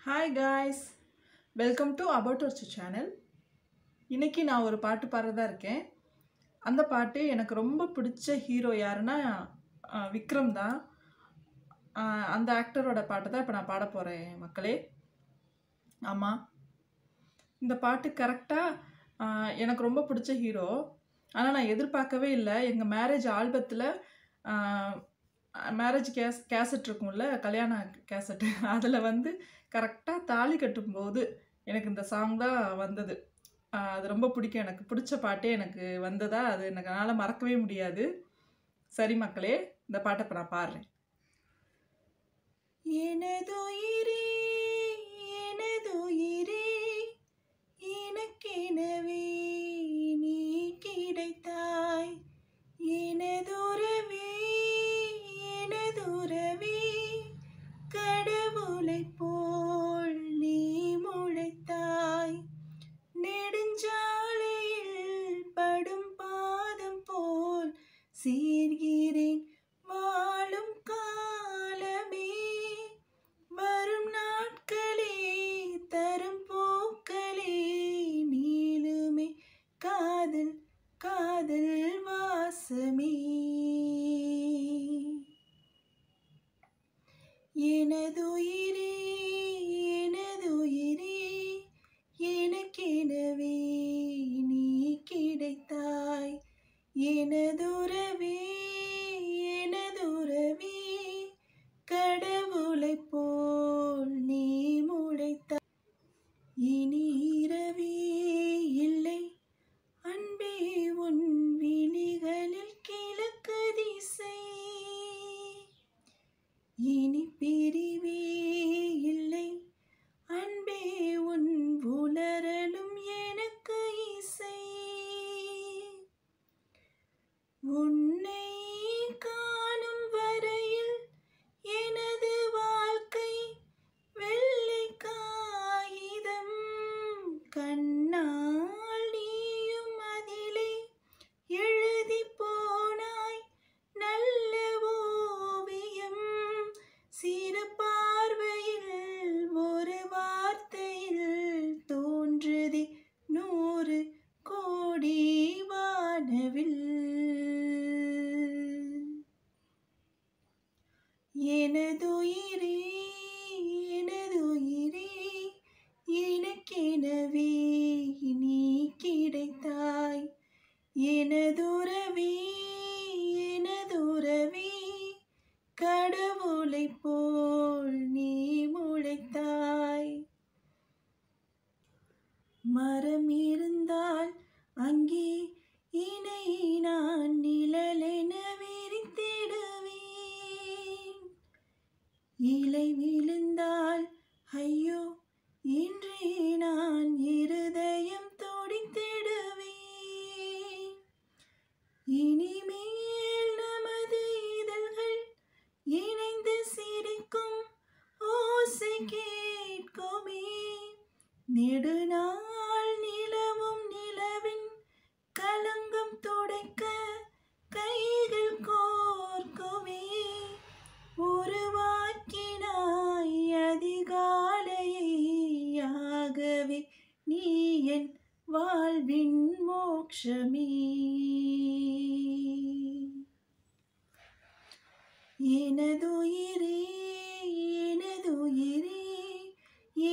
Hi guys, welcome to About Our channel. இன்னைக்கு நான் ஒரு பாட்டு பாடுறதா இருக்கேன். அந்த பாட்டு எனக்கு ரொம்ப பிடிச்ச ஹீரோ யாருன்னா விக்ரம் தான். அந்த ஆக்டரோட பாட்டு தான் இப்போ நான் பாட போறேன் மக்களே. ஆமா, இந்த பாட்டு கரெக்டாக எனக்கு ரொம்ப பிடிச்ச ஹீரோ. ஆனால் நான் எதிர்பார்க்கவே இல்லை. எங்கள் மேரேஜ் ஆல்பத்தில் மேரேஜ் கேசட் இருக்கும்ல, கல்யாண கேசட்டு, அதில் வந்து கரெக்டாக தாலி கட்டும்போது எனக்கு இந்த சாங் தான் வந்தது. அது ரொம்ப பிடிக்கும். எனக்கு பிடிச்ச பாட்டே எனக்கு வந்ததா, அது என்னால் மறக்கவே முடியாது. சரி மக்களே, இந்த பாட்டை இப்போ நான் பாடுறேன். எனதுயிரே எனதுயிரே எனக்கெனவே நீ கிடைத்தாய், எனதுறவே எனதுறவே கடவுளைப் போல் நீ முளைத்தாய், நெடுஞ்சாலையில் படும் பாதம் போல் சேர்கிறேன் வாழும் காலமே, வரும் நாட்களே தரும் பூக்களே நீளுமே காதல் காதல் வாசமே, எனதுயிரே எனதுயிரே எனக்கெனவே நீ கிடைத்தாய், எனதுறவே எனதுறவே கடவுளைப் போல் நீ முளைத்தாய், இனி இரவே இல்லை அன்பே உன் விழிகளில் கிழக்கு திசை, இனி பிரிவே இல்லை அன்பே உன் உணரலும் எனக்கு இசை, உன்னை காணும் வரையில் எனது வாழ்க்கை வெள்ளை காகிதம், கண்ணால் நீயும் அதிலே எழுதி போனாய் நல்ல ஓவியம், சிறு பார்வையில் ஒரு வார்த்தையில் தோன்றுதே 100 கோடி வானவில், எனதுயிரே எனதுயிரே எனக்கெனவே நீ கிடைத்தாய், எனதுறவே எனதுறவே கடவுளைப் போல் நீ முளைத்தாய், மரம் இருந்தால் அங்கே இணை நான் நிழலென விரித்திடுவேன், இலை விழுந்தால் ஐயோ இன்றே நான் இருதயம் துடித்திடுவேன், இனிமேல் நமது இதழ்கள் இணைந்து சிரிக்கும் ஓசை கேட்குமே, நெடுநாள் நிலவும் நிலவின் கலங்கம் துடைக்க கைகள் கோர்க்குமே, உருவாக்கினாய் அதிகாலையை, ஆகவே நீ என் வாழ்வின் மோட்சமே, எனதுயிரே எனதுயிரே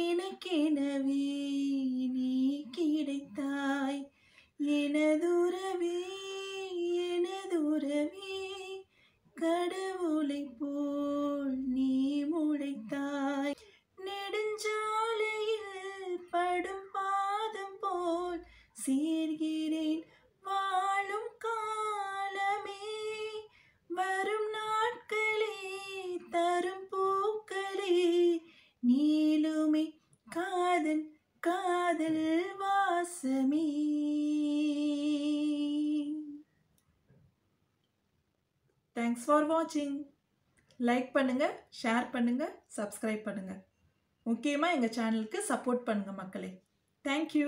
எனக்கெனவே நீ கிடைத்தாய், எனதுறவே எனதுறவே கடவுளைப் போல் நீ முளைத்தாய், நெடுஞ்சாலையில் படும் பாதம் போல் சேர்கிறேன் வாழும் காலமே, வரும் நாட்களே தரும் பூக்களே நீளுமே காதல் காதல் வாசமே. தேங்க்ஸ் ஃபார் வாட்சிங். லைக் பண்ணுங்க, ஷேர் பண்ணுங்க, சப்ஸ்கிரைப் பண்ணுங்க. முக்கியமாக எங்கள் சேனலுக்கு சப்போர்ட் பண்ணுங்க மக்களே. தேங்க்யூ.